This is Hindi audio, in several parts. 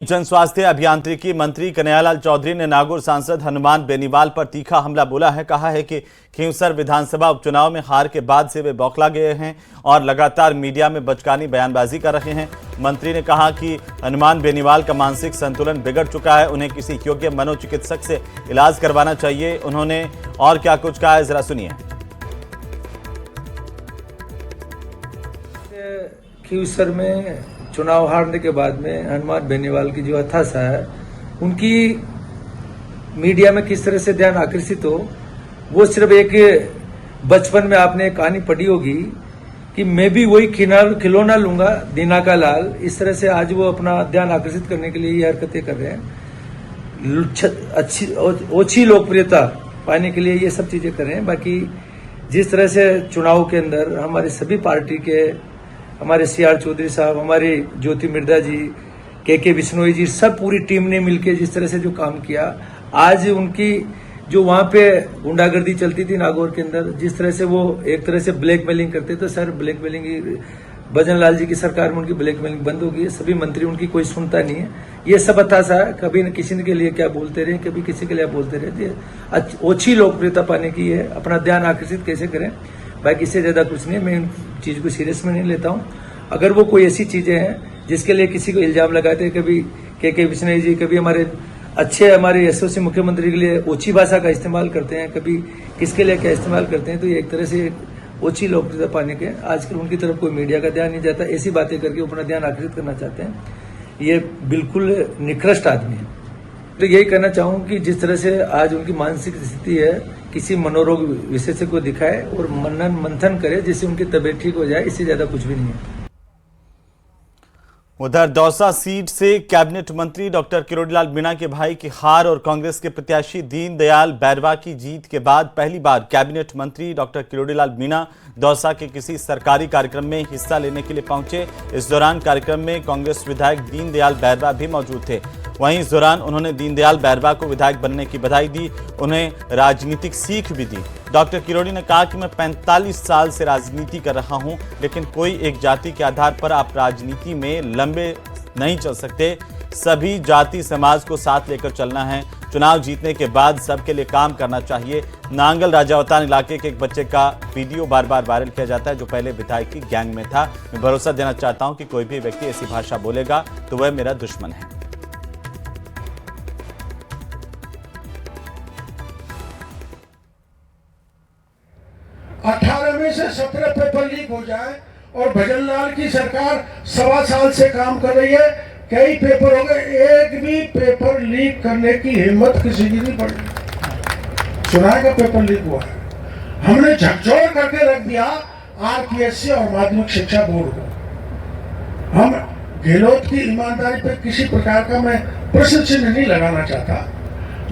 जन स्वास्थ्य अभियांत्रिकी मंत्री कन्हैयालाल चौधरी ने नागौर सांसद हनुमान बेनीवाल पर तीखा हमला बोला है। कहा है कि खींवसर विधानसभा उपचुनाव में हार के बाद से वे बौखला गए हैं और लगातार मीडिया में बचकानी बयानबाजी कर रहे हैं। मंत्री ने कहा कि हनुमान बेनीवाल का मानसिक संतुलन बिगड़ चुका है, उन्हें किसी योग्य मनोचिकित्सक से इलाज करवाना चाहिए। उन्होंने और क्या कुछ कहा है, जरा सुनिए। खींवसर में चुनाव हारने के बाद में हनुमान बेनीवाल की जो हताशा है, उनकी मीडिया में किस तरह से ध्यान आकर्षित हो, वो सिर्फ एक बचपन में आपने एक कहानी पढ़ी होगी कि मैं भी वही खिलौना लूंगा दीना का लाल। इस तरह से आज वो अपना ध्यान आकर्षित करने के लिए ये हरकतें कर रहे हैं, अच्छी ओछी लोकप्रियता पाने के लिए ये सब चीजें कर रहे हैं। बाकी जिस तरह से चुनाव के अंदर हमारे सभी पार्टी के, हमारे CR चौधरी साहब, हमारे ज्योति मिर्धा जी, के बिश्नोई जी, सब पूरी टीम ने मिलकर जिस तरह से जो काम किया, आज उनकी जो वहां पे गुंडागर्दी चलती थी नागौर के अंदर, जिस तरह से वो एक तरह से ब्लैकमेलिंग करते थे, सर ब्लैकमेलिंग भजन लाल जी की सरकार में उनकी ब्लैकमेलिंग बंद हो गई है। सभी मंत्री उनकी कोई सुनता नहीं है। ये सब हताशा है, कभी न किसी के लिए क्या बोलते रहे, कभी किसी के लिए बोलते रहे। ओछी लोकप्रियता पाने की है, अपना ध्यान आकर्षित कैसे करें, बाकी इससे ज्यादा कुछ नहीं है। मैं इन चीज को सीरियस में नहीं लेता हूं। अगर वो कोई ऐसी चीजें हैं जिसके लिए किसी को इल्जाम लगाते हैं, कभी के बिश्नोई जी, कभी हमारे यशस्वी मुख्यमंत्री के लिए ओछी भाषा का इस्तेमाल करते हैं, कभी किसके लिए क्या इस्तेमाल करते हैं, तो ये एक तरह से ओछी लोकप्रियता पाने के आजकल उनकी तरफ कोई मीडिया का ध्यान नहीं जाता। ऐसी बातें करके अपना ध्यान आकर्षित करना चाहते हैं। ये बिल्कुल निकृष्ट आदमी है। तो यही कहना चाहूँ कि जिस तरह से आज उनकी मानसिक स्थिति है, किसी मनोरोग विशेषज्ञ को दिखाए और मनन मंथन करे जिससे उनकी तबीयत ठीक हो जाए, इससे ज्यादा कुछ भी नहीं है। उधर दौसा सीट से कैबिनेट मंत्री डॉक्टर किरोड़ीलाल मीणा के भाई की हार और कांग्रेस के प्रत्याशी दीनदयाल बैरवा की जीत के बाद पहली बार कैबिनेट मंत्री डॉक्टर किरोड़ीलाल मीणा दौसा के किसी सरकारी कार्यक्रम में हिस्सा लेने के लिए पहुंचे। इस दौरान कार्यक्रम में कांग्रेस विधायक दीनदयाल बैरवा भी मौजूद थे। वहीं इस दौरान उन्होंने दीनदयाल बैरवा को विधायक बनने की बधाई दी, उन्हें राजनीतिक सीख भी दी। डॉक्टर किरोड़ी ने कहा कि मैं 45 साल से राजनीति कर रहा हूं, लेकिन कोई एक जाति के आधार पर आप राजनीति में लंबे नहीं चल सकते। सभी जाति समाज को साथ लेकर चलना है। चुनाव जीतने के बाद सबके लिए काम करना चाहिए। नांगल राजावतान इलाके के एक बच्चे का वीडियो बार बार वायरल किया जाता है जो पहले विधायक की गैंग में था। मैं भरोसा देना चाहता हूं कि कोई भी व्यक्ति ऐसी भाषा बोलेगा तो वह मेरा दुश्मन है। 18 में से 17 पेपर लीक हो जाए और भजन लाल की सरकार 1.25 साल से काम कर रही है, कई पेपर हो गए, एक भी पेपर लीक करने की हिम्मत किसी की नहीं पड़ी। चुनाव का पेपर लीक हुआ है, हमने झकझोर करके रख दिया RPSC और माध्यमिक शिक्षा बोर्ड को। हम गहलोत की ईमानदारी पर किसी प्रकार का मैं प्रश्न चिन्ह नहीं लगाना चाहता,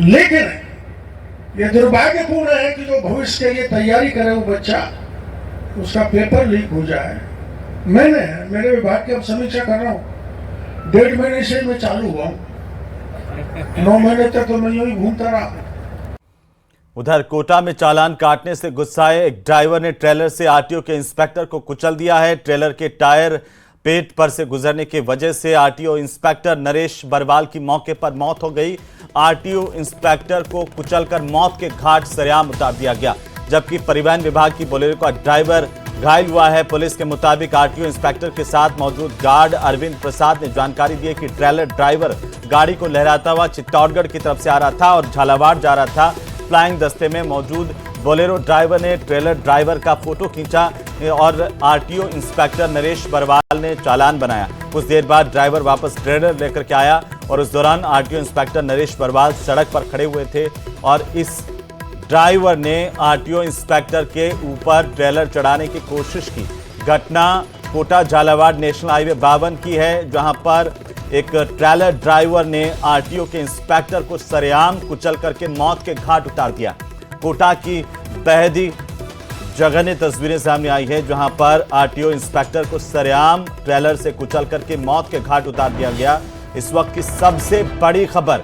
लेकिन ये दुर्भाग्यपूर्ण है कि जो भविष्य के लिए तैयारी करे वो बच्चा, उसका पेपर लीक हो जाए। मेरे विभाग की अब समीक्षा कर रहा हूँ, 1.5 महीने से मैं चालू हुआ, 9 महीने तक तो मैं यूं ही घूमता रहा। उधर कोटा में चालान काटने से गुस्साए एक ड्राइवर ने ट्रेलर से RTO के इंस्पेक्टर को कुचल दिया है। ट्रेलर के टायर पेट पर से गुजरने की वजह से RTO इंस्पेक्टर नरेश बरवाल की मौके पर मौत हो गई। RTO इंस्पेक्टर को कुचलकर मौत के घाट सरेआम उतार दिया गया, जबकि परिवहन विभाग की बोलेरो का ड्राइवर घायल हुआ है। पुलिस के मुताबिक RTO इंस्पेक्टर के साथ मौजूद गार्ड अरविंद प्रसाद ने जानकारी दी कि ट्रेलर ड्राइवर गाड़ी को लहराता हुआ चित्तौड़गढ़ की तरफ से आ रहा था और झालावाड़ जा रहा था। फ्लाइंग दस्ते में मौजूद बोलेरो ड्राइवर ने ट्रेलर ड्राइवर का फोटो खींचा और RTO इंस्पेक्टर नरेश बरवाल ने चालान बनाया। कुछ देर बाद ड्राइवर वापस ट्रेलर लेकर के आया और उस दौरान RTO इंस्पेक्टर नरेश बरवाल सड़क पर खड़े हुए थे और इस ड्राइवर ने RTO इंस्पेक्टर के ऊपर ट्रेलर चढ़ाने की कोशिश की। घटना कोटा झालावाड़ नेशनल हाईवे 52 की है, जहां पर एक ट्रेलर ड्राइवर ने RTO के इंस्पेक्टर को सरेआम कुचल करके मौत के घाट उतार दिया। कोटा की बेहद जघन्य तस्वीरें सामने आई है, जहां पर RTO इंस्पेक्टर को सरेआम ट्रेलर से कुचल करके मौत के घाट उतार दिया गया। इस वक्त की सबसे बड़ी खबर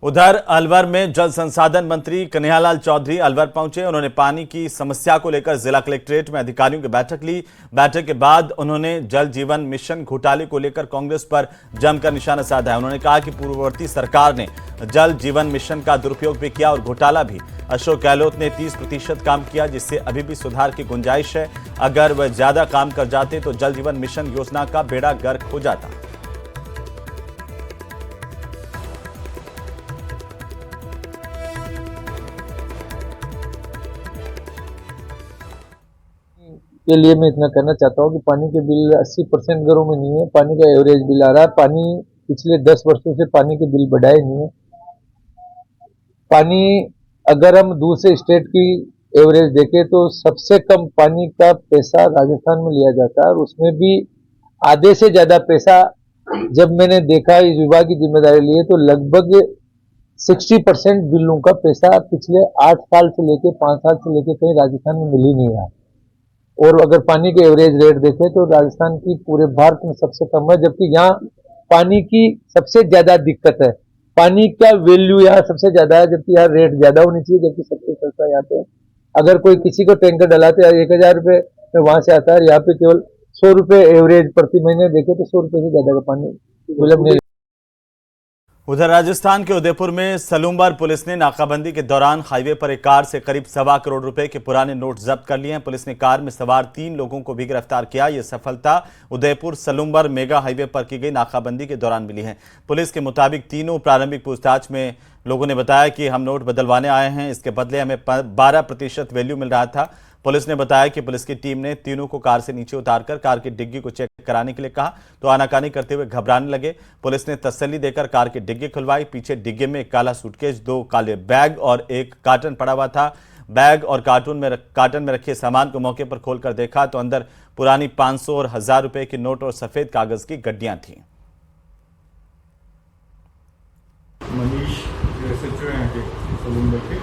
उधर अलवर में जल संसाधन मंत्री कन्हैयालाल चौधरी अलवर पहुंचे। उन्होंने पानी की समस्या को लेकर जिला कलेक्ट्रेट में अधिकारियों की बैठक ली। बैठक के बाद उन्होंने जल जीवन मिशन घोटाले को लेकर कांग्रेस पर जमकर निशाना साधा है। उन्होंने कहा कि पूर्ववर्ती सरकार ने जल जीवन मिशन का दुरुपयोग भी किया और घोटाला भी। अशोक गहलोत ने 30% काम किया, जिससे अभी भी सुधार की गुंजाइश है। अगर वह ज्यादा काम कर जाते तो जल जीवन मिशन योजना का बेड़ा गर्क हो जाता। के लिए मैं इतना कहना चाहता हूँ कि पानी के बिल 80% घरों में नहीं है। पानी का एवरेज बिल आ रहा है। पानी पिछले 10 वर्षों से पानी के बिल बढ़ाए नहीं है। पानी अगर हम दूसरे स्टेट की एवरेज देखें तो सबसे कम पानी का पैसा राजस्थान में लिया जाता है और उसमें भी आधे से ज्यादा पैसा जब मैंने देखा इस विभाग की जिम्मेदारी ली है तो लगभग 60% बिलों का पैसा पिछले 8 साल से लेके 5 साल से लेके कहीं राजस्थान में मिल ही नहीं रहा। और अगर पानी के एवरेज रेट देखें तो राजस्थान की पूरे भारत में सबसे कम है, जबकि यहाँ पानी की सबसे ज्यादा दिक्कत है। पानी का वैल्यू यहाँ सबसे ज्यादा है, जबकि यहाँ रेट ज्यादा होनी चाहिए, जबकि सबसे सस्ता यहाँ पे। अगर कोई किसी को टैंकर डलाते हैं 1000 रुपए में वहां से आता है, यहाँ पे केवल 100 रुपए एवरेज प्रति महीने देखे तो 100 रुपए से ज्यादा का पानी विलम्ब नहीं। उधर राजस्थान के उदयपुर में सलूम्बर पुलिस ने नाकाबंदी के दौरान हाईवे पर एक कार से करीब 1.25 करोड़ रुपए के पुराने नोट जब्त कर लिए हैं। पुलिस ने कार में सवार 3 लोगों को भी गिरफ्तार किया। यह सफलता उदयपुर सलूम्बर मेगा हाईवे पर की गई नाकाबंदी के दौरान मिली है। पुलिस के मुताबिक तीनों प्रारंभिक पूछताछ में लोगों ने बताया कि हम नोट बदलवाने आए हैं, इसके बदले हमें 12% वैल्यू मिल रहा था। पुलिस ने बताया कि पुलिस की टीम ने तीनों को कार से नीचे उतारकर कार की डिग्गी को चेक कराने के लिए कहा तो आनाकानी करते हुए घबराने लगे। पुलिस ने तसल्ली देकर कार की डिग्गी खुलवाई। पीछे डिग्गी में एक काला सूटकेस, 2 काले बैग और एक कार्टन पड़ा हुआ था। बैग और कार्टन में रखे सामान को मौके पर खोलकर देखा तो अंदर पुरानी 500 और 1000 रुपए के नोट और सफेद कागज की गड्डियां थीं। मनीष SHO हैं के सलूम्बर के,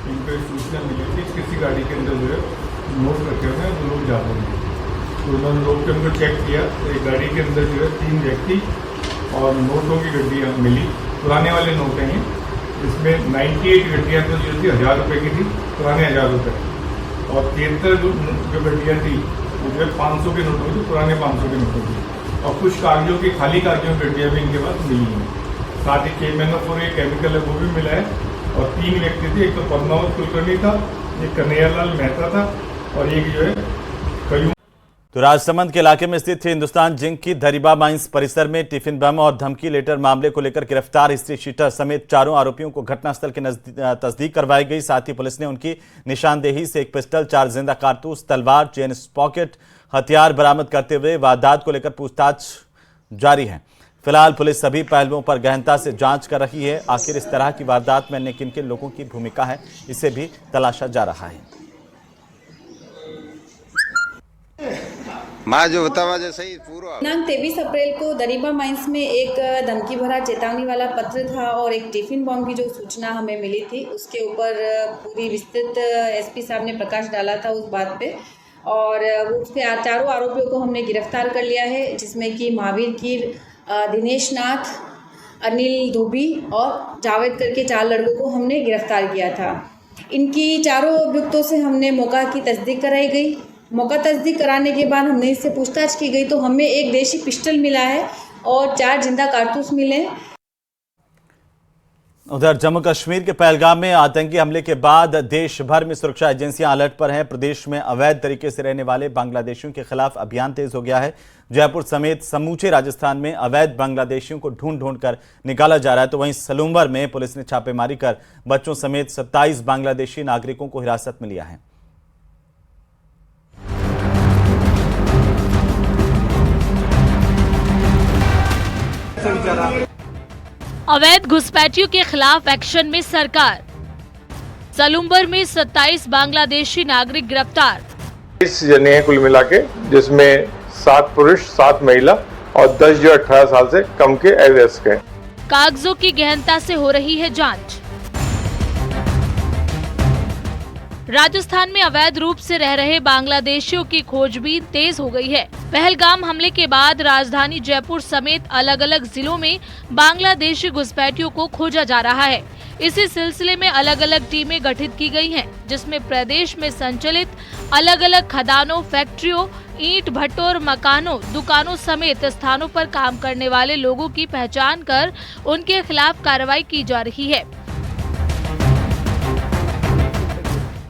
इनको एक सूचना मिली थी किसी गाड़ी के अंदर जो है नोट रखे हुए हैं, वो लोग जा रहे हैं। तो उन्होंने लोग के उनको चेक किया तो एक गाड़ी के अंदर जो है 3 व्यक्ति और नोटों की गड्डियाँ मिली, पुराने वाले नोट हैं। इसमें 98 गड्डियाँ तो जो थी 1000 रुपये की थी, पुराने 1000 रुपये, और 73 जो गड्डियाँ थी वो जो है 500 के नोटों की, पुराने 500 के नोटों की, और कुछ कागजों की खाली कागजों की गड्डियाँ भी इनके पास मिली हैं। साथ ही KMNO4 एक केमिकल है वो भी मिला है, और 3 व्यक्ति थे, एक तो पद्मावत कुलकर्णी था, एक कन्हैयालाल मेहता था और एक जो है कयूं। तो राजसमंद के इलाके में स्थित हिंदुस्तान जिंक की दरिबा माइंस परिसर में टिफिन बम और धमकी लेटर मामले को लेकर गिरफ्तार हिस्ट्री शीटर समेत 4 आरोपियों को घटनास्थल की तस्दीक करवाई गई। साथ ही पुलिस ने उनकी निशानदेही से एक पिस्टल, 4 जिंदा कारतूस, तलवार, चेन पॉकेट हथियार बरामद करते हुए वारदात को लेकर पूछताछ जारी है। फिलहाल पुलिस सभी पहलुओं पर गहनता से जांच कर रही है। आखिर इस तरह की वारदात में अन्य किन किन लोगों की भूमिका है, इसे भी तलाशा जा रहा है। दिनांक 23 अप्रैल को दरिबा माइंस में एक धमकी भरा चेतावनी वाला पत्र था और एक टिफिन बॉम्ब की जो सूचना हमें मिली थी, उसके ऊपर पूरी विस्तृत SP साहब ने प्रकाश डाला था उस बात पे, और उसके 4 आरोपियों को हमने गिरफ्तार कर लिया है, जिसमें कि महावीर कीर, दिनेश नाथ, अनिल धोबी और जावेद करके 4 लड़कों को हमने गिरफ्तार किया था। इनकी चारों अभियुक्तों से हमने मौका की तस्दीक कराई गई। मौका तस्दीक कराने के बाद हमने इससे पूछताछ की गई तो हमें एक देशी पिस्टल मिला है और 4 जिंदा कारतूस मिले। उधर जम्मू कश्मीर के पहलगाम में आतंकी हमले के बाद देश भर में सुरक्षा एजेंसियां अलर्ट पर हैं। प्रदेश में अवैध तरीके से रहने वाले बांग्लादेशियों के खिलाफ अभियान तेज हो गया है। जयपुर समेत समूचे राजस्थान में अवैध बांग्लादेशियों को ढूंढ कर निकाला जा रहा है। तो वहीं सलूम्बर में पुलिस ने छापेमारी कर बच्चों समेत 27 बांग्लादेशी नागरिकों को हिरासत में लिया है। अवैध घुसपैठियों के खिलाफ एक्शन में सरकार। सलूम्बर में 27 बांग्लादेशी नागरिक गिरफ्तार। 20 जने हैं कुल मिला के, जिसमें 7 पुरुष 7 महिला और 10 जो 18 साल से कम के अवयस्क हैं। कागजों की गहनता से हो रही है जांच। राजस्थान में अवैध रूप से रह रहे बांग्लादेशियों की खोजबीन तेज हो गई है। पहलगाम हमले के बाद राजधानी जयपुर समेत अलग अलग जिलों में बांग्लादेशी घुसपैठियों को खोजा जा रहा है। इसी सिलसिले में अलग अलग टीमें गठित की गई हैं, जिसमें प्रदेश में संचालित अलग अलग खदानों, फैक्ट्रियों, ईंट भट्टों और मकानों, दुकानों समेत स्थानों पर काम करने वाले लोगों की पहचान कर उनके खिलाफ कार्रवाई की जा रही है।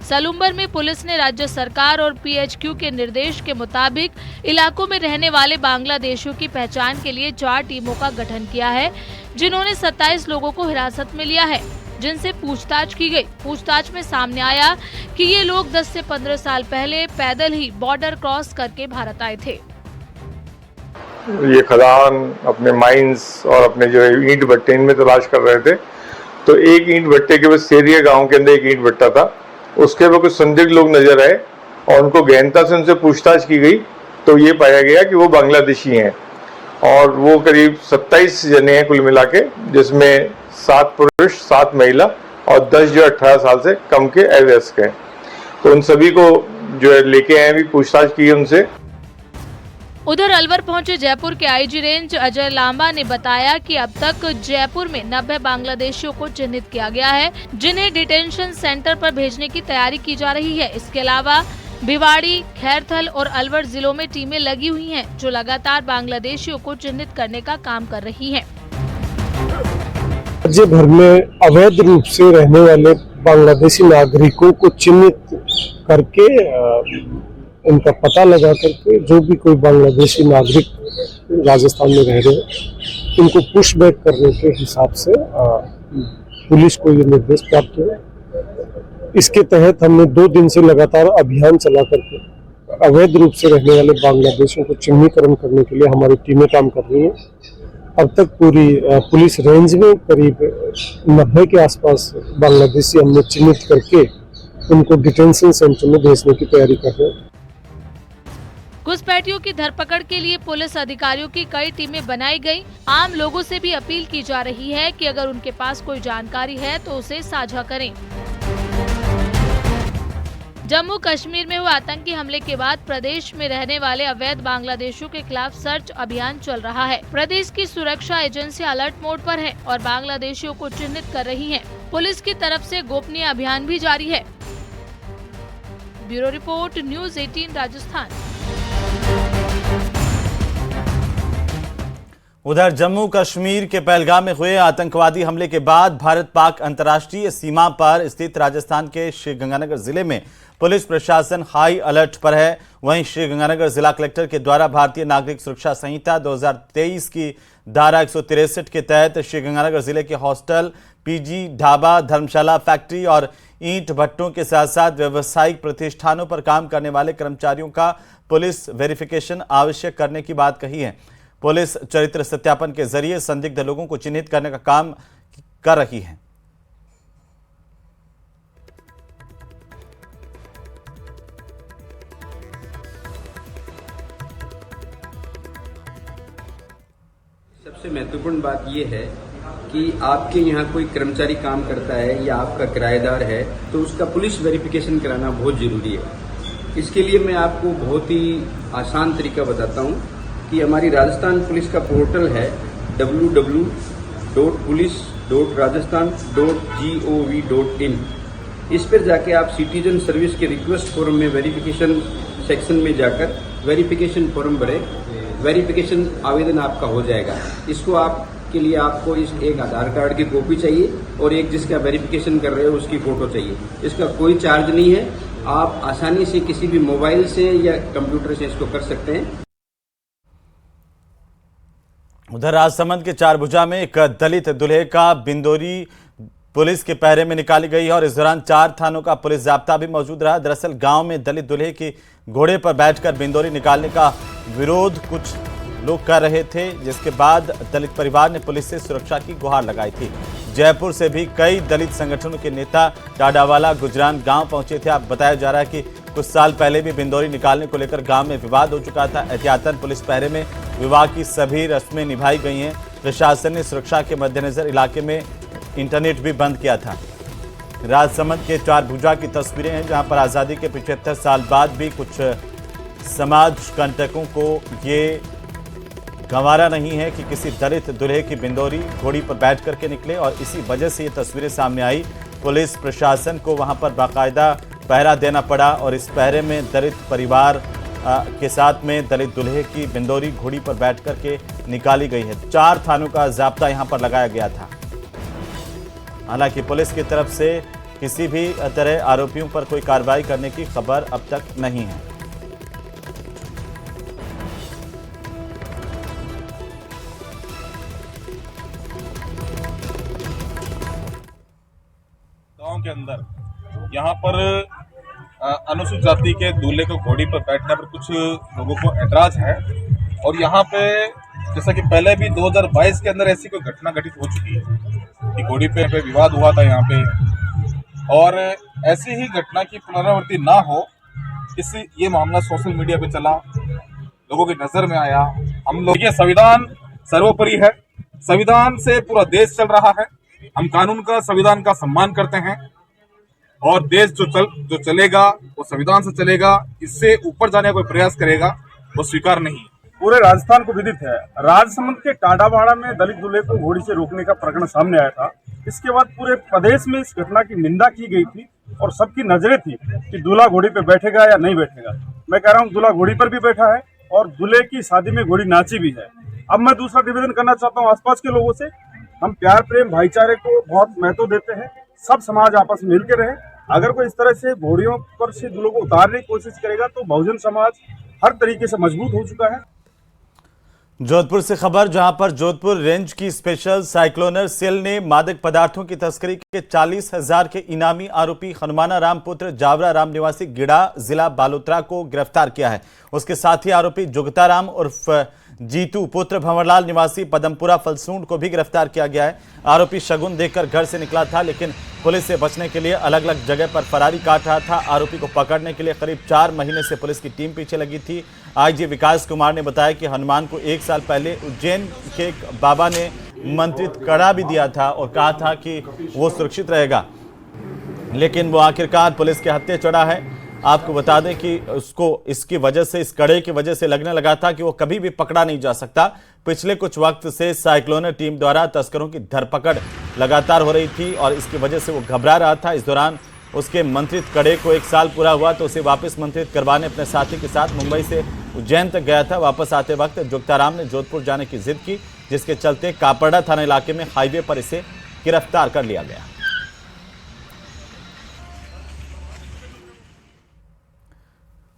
सलूम्बर में पुलिस ने राज्य सरकार और पीएचक्यू के निर्देश के मुताबिक इलाकों में रहने वाले बांग्लादेशियों की पहचान के लिए 4 टीमों का गठन किया है, जिन्होंने 27 लोगों को हिरासत में लिया है, जिनसे पूछताछ की गई। पूछताछ में सामने आया कि ये लोग 10 से 15 साल पहले पैदल ही बॉर्डर क्रॉस करके भारत आए थे। ये खदान, अपने माइंस और अपने जो ईंट भट्टे इनमें तलाश कर रहे थे। तो एक ईंट भट्टे के बस सेरिया गांव के अंदर एक ईंट भट्टा था, उसके ऊपर कुछ संदिग्ध लोग नजर आए और उनको गहनता से उनसे पूछताछ की गई तो ये पाया गया कि वो बांग्लादेशी हैं और वो करीब 27 जने हैं कुल मिला के, जिसमें 7 पुरुष 7 महिला और 10 जो 18 साल से कम के अवयस्क हैं। तो उन सभी को जो है लेके आए, भी पूछताछ की उनसे। उधर अलवर पहुंचे जयपुर के आईजी रेंज अजय लांबा ने बताया कि अब तक जयपुर में 90 बांग्लादेशियों को चिन्हित किया गया है, जिन्हें डिटेंशन सेंटर पर भेजने की तैयारी की जा रही है। इसके अलावा भिवाड़ी, खैरथल और अलवर जिलों में टीमें लगी हुई हैं, जो लगातार बांग्लादेशियों को चिन्हित करने का काम कर रही हैं। राज्य भर में अवैध रूप से रहने वाले बांग्लादेशी नागरिकों को चिन्हित करके उनका पता लगा करके जो भी कोई बांग्लादेशी नागरिक राजस्थान में रह रहे हैं उनको पुश बैक करने के हिसाब से पुलिस को ये निर्देश प्राप्त हुए। इसके तहत हमने 2 दिन से लगातार अभियान चला करके अवैध रूप से रहने वाले बांग्लादेशियों को चिन्हीकरण करने के लिए हमारी टीमें काम कर रही हैं। अब तक पूरी पुलिस रेंज में करीब 90 के आसपास बांग्लादेशी हमने चिन्हित करके उनको डिटेंशन सेंटर में भेजने की तैयारी कर रहे हैं। घुसपैठियों की धरपकड़ के लिए पुलिस अधिकारियों की कई टीमें बनाई गई। आम लोगों से भी अपील की जा रही है कि अगर उनके पास कोई जानकारी है तो उसे साझा करें। जम्मू कश्मीर में हुए आतंकी हमले के बाद प्रदेश में रहने वाले अवैध बांग्लादेशियों के खिलाफ सर्च अभियान चल रहा है। प्रदेश की सुरक्षा एजेंसी अलर्ट मोड पर है और बांग्लादेशियों को चिन्हित कर रही है। पुलिस की तरफ से गोपनीय अभियान भी जारी है। Bureau report, news 18 Rajasthan. उधर जम्मू कश्मीर के पहलगाम में हुए आतंकवादी हमले के बाद भारत पाक अंतर्राष्ट्रीय सीमा पर स्थित राजस्थान के श्रीगंगानगर जिले में पुलिस प्रशासन हाई अलर्ट पर है। वहीं श्रीगंगानगर जिला कलेक्टर के द्वारा भारतीय नागरिक सुरक्षा संहिता 2023 की धारा 163 के तहत श्रीगंगानगर जिले के हॉस्टल, पीजी, ढाबा, धर्मशाला, फैक्ट्री और ईंट भट्टों के साथ साथ व्यावसायिक प्रतिष्ठानों पर काम करने वाले कर्मचारियों का पुलिस वेरिफिकेशन आवश्यक करने की बात कही है। पुलिस चरित्र सत्यापन के जरिए संदिग्ध लोगों को चिन्हित करने का काम कर रही है। सबसे महत्वपूर्ण बात यह है कि आपके यहाँ कोई कर्मचारी काम करता है या आपका किराएदार है तो उसका पुलिस वेरिफिकेशन कराना बहुत जरूरी है। इसके लिए मैं आपको बहुत ही आसान तरीका बताता हूँ कि हमारी राजस्थान पुलिस का पोर्टल है www.police.rajasthan.gov.in। इस पर जाके आप सिटीजन सर्विस के रिक्वेस्ट फॉर्म में वेरिफिकेशन सेक्शन में जाकर वेरिफिकेशन फॉर्म भरे, वेरिफिकेशन आवेदन आपका हो जाएगा। इसको आपके लिए आपको एक आधार कार्ड की कॉपी चाहिए और एक जिसका वेरिफिकेशन कर रहे हो उसकी फोटो चाहिए। इसका कोई चार्ज नहीं है, आप आसानी से किसी भी मोबाइल से या कंप्यूटर से इसको कर सकते हैं। उधर राजसमंद के चारभुजा में एक दलित दूल्हे का बिंदोरी पुलिस के पहरे में निकाली गई है और इस दौरान 4 थानों का पुलिस जाब्ता भी मौजूद रहा। दरअसल गांव में दलित दूल्हे की घोड़े पर बैठकर बिंदोरी निकालने का विरोध कुछ लोग कर रहे थे, जिसके बाद दलित परिवार ने पुलिस से सुरक्षा की गुहार लगाई थी। जयपुर से भी कई दलित संगठनों के नेता टाडावाला गुजरान गांव पहुंचे थे। अब बताया जा रहा है कि कुछ साल पहले भी बिंदोरी निकालने को लेकर गांव में विवाद हो चुका था। एहतियातन पुलिस पहरे में विवाह की सभी रस्में निभाई गई हैं। प्रशासन ने सुरक्षा के मद्देनजर इलाके में इंटरनेट भी बंद किया था। राजसमंद के चार भुजा की तस्वीरें हैं, जहां पर आज़ादी के 75 साल बाद भी कुछ समाज कंटकों को ये गंवारा नहीं है कि किसी दलित दूल्हे की बिंदौरी घोड़ी पर बैठ करके निकले, और इसी वजह से ये तस्वीरें सामने आई। पुलिस प्रशासन को वहां पर बाकायदा पहरा देना पड़ा, और इस पहरे में दलित परिवार के साथ में दलित दूल्हे की बिंदौरी घोड़ी पर बैठ करके निकाली गई है। 4 थानों का जाब्ता यहां पर लगाया गया था। हालांकि पुलिस की तरफ से किसी भी तरह आरोपियों पर कोई कार्रवाई करने की खबर अब तक नहीं है। गांव के अंदर यहाँ पर अनुसूचित जाति के दूल्हे को घोड़ी पर बैठने पर कुछ लोगों को ऐतराज है, और यहाँ पे जैसा कि पहले भी 2022 के अंदर ऐसी कोई घटना घटित हो चुकी है कि घोड़ी पे विवाद हुआ था यहाँ पे, और ऐसी ही घटना की पुनरावृत्ति ना हो, इससे ये मामला सोशल मीडिया पे चला, लोगों की नजर में आया। हम लोग ये संविधान सर्वोपरि है, संविधान से पूरा देश चल रहा है, हम कानून का संविधान का सम्मान करते हैं, और देश जो चलेगा वो संविधान से चलेगा, इससे ऊपर जाने का कोई प्रयास करेगा वो स्वीकार नहीं। पूरे राजस्थान को विदित है, राजसमंद के टाडावाड़ा में दलित दूल्हे को घोड़ी से रोकने का प्रकरण सामने आया था। इसके बाद पूरे प्रदेश में इस घटना की निंदा की गई थी, और सबकी नजरें थी कि दूल्हा घोड़ी पे बैठेगा या नहीं बैठेगा। मैं कह रहा हूँ दूल्हा घोड़ी पर भी बैठा है, और दूल्हे की शादी में घोड़ी नाची भी है। अब मैं दूसरा निवेदन करना चाहता हूँ आसपास के लोगों से, हम प्यार प्रेम भाईचारे को बहुत महत्व देते हैं, सब समाज आपस में मिलकर रहे। अगर कोई इस तरह से घोड़ियों पर से दूल्हों को उतारने की कोशिश करेगा तो बहुजन समाज हर तरीके से मजबूत हो चुका है। जोधपुर से खबर, जहां पर जोधपुर रेंज की स्पेशल साइक्लोनर सेल ने मादक पदार्थों की तस्करी के 40,000 के इनामी आरोपी हनुमाना राम पुत्र जावरा राम निवासी गिड़ा जिला बालोतरा को गिरफ्तार किया है। उसके साथ ही आरोपी जुगता राम उर्फ जीतू पुत्र भंवरलाल निवासी पदमपुरा फलसूंड को भी गिरफ्तार किया गया है। आरोपी शगुन देकर घर से निकला था, लेकिन पुलिस से बचने के लिए अलग अलग जगह पर फरारी काट रहा था। आरोपी को पकड़ने के लिए करीब 4 महीने से पुलिस की टीम पीछे लगी थी। आईजी विकास कुमार ने बताया कि हनुमान को 1 साल पहले उज्जैन के एक बाबा ने मंत्रित कड़ा भी दिया था और कहा था कि वो सुरक्षित रहेगा, लेकिन वो आखिरकार पुलिस के हत्थे चढ़ा है। आपको बता दें कि उसको इसकी वजह से, इस कड़े की वजह से लगने लगा था कि वो कभी भी पकड़ा नहीं जा सकता। पिछले कुछ वक्त से साइक्लोनर टीम द्वारा तस्करों की धरपकड़ लगातार हो रही थी, और इसकी वजह से वो घबरा रहा था। इस दौरान उसके मंत्रित कड़े को 1 साल पूरा हुआ तो उसे वापस मंत्रित करवाने अपने साथी के साथ मुंबई से उज्जैन तक गया था। वापस आते वक्त जुगताराम ने जोधपुर जाने की जिद की, जिसके चलते कापड़ा थाना इलाके में हाईवे पर इसे गिरफ्तार कर लिया गया।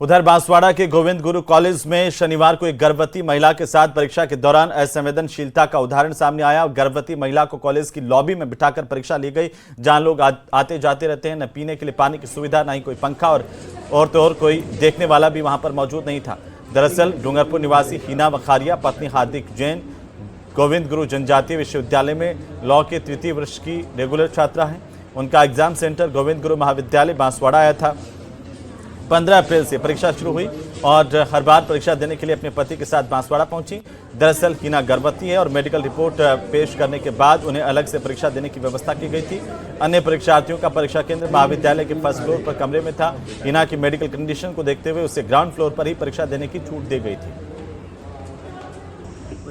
उधर बांसवाड़ा के गोविंद गुरु कॉलेज में शनिवार को एक गर्भवती महिला के साथ परीक्षा के दौरान असंवेदनशीलता का उदाहरण सामने आया। गर्भवती महिला को कॉलेज की लॉबी में बिठाकर परीक्षा ली गई, जहां लोग आते जाते रहते हैं। न पीने के लिए पानी की सुविधा, न ही कोई पंखा, और तो और कोई देखने वाला भी वहां पर मौजूद नहीं था। दरअसल डूंगरपुर निवासी हिना वखारिया पत्नी हार्दिक जैन गोविंद गुरु जनजातीय विश्वविद्यालय में लॉ के 3य वर्ष की रेगुलर छात्रा है। उनका एग्जाम सेंटर गोविंद गुरु महाविद्यालय बांसवाड़ा आया था। 15 अप्रैल से परीक्षा शुरू हुई और हर बार परीक्षा देने के लिए अपने पति के साथ बांसवाड़ा पहुंची। दरअसल हिना गर्भवती है और मेडिकल रिपोर्ट पेश करने के बाद उन्हें अलग से परीक्षा देने की व्यवस्था की गई थी। अन्य परीक्षार्थियों का परीक्षा केंद्र महाविद्यालय के फर्स्ट फ्लोर पर कमरे में था। हिना की मेडिकल कंडीशन को देखते हुए उसे ग्राउंड फ्लोर पर ही परीक्षा देने की छूट दी गई थी।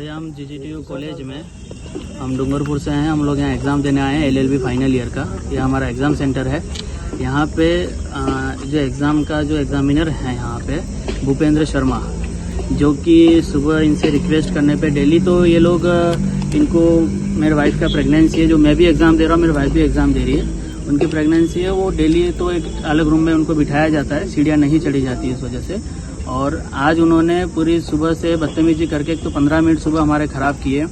हम GGTU कॉलेज में, हम डूंगरपुर से हैं। हम लोग यहाँ एग्ज़ाम देने आए हैं LLB फाइनल ईयर का। ये हमारा एग्ज़ाम सेंटर है। यहाँ पे जो एग्ज़ाम का जो एग्ज़ामिनर है यहाँ पे भूपेंद्र शर्मा, जो कि सुबह इनसे रिक्वेस्ट करने पे डेली, तो ये लोग इनको, मेरे वाइफ का प्रेगनेंसी है, जो मैं भी एग्ज़ाम दे रहा हूँ, मेरी वाइफ भी एग्ज़ाम दे रही है, उनकी प्रेगनेंसी है। वो डेली तो एक अलग रूम में उनको बिठाया जाता है, सीढ़ियाँ नहीं चढ़ी जाती इस वजह से। और आज उन्होंने पूरी सुबह से बदतमीजी करके एक तो 15 मिनट सुबह हमारे ख़राब किए,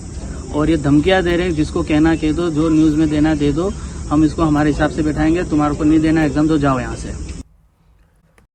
और ये धमकियाँ दे रहे हैं, जिसको कहना कह दो, जो न्यूज़ में देना दे दो, हम इसको हमारे हिसाब से बैठाएंगे, तुम्हारे को नहीं देना एग्जाम तो जाओ यहाँ से।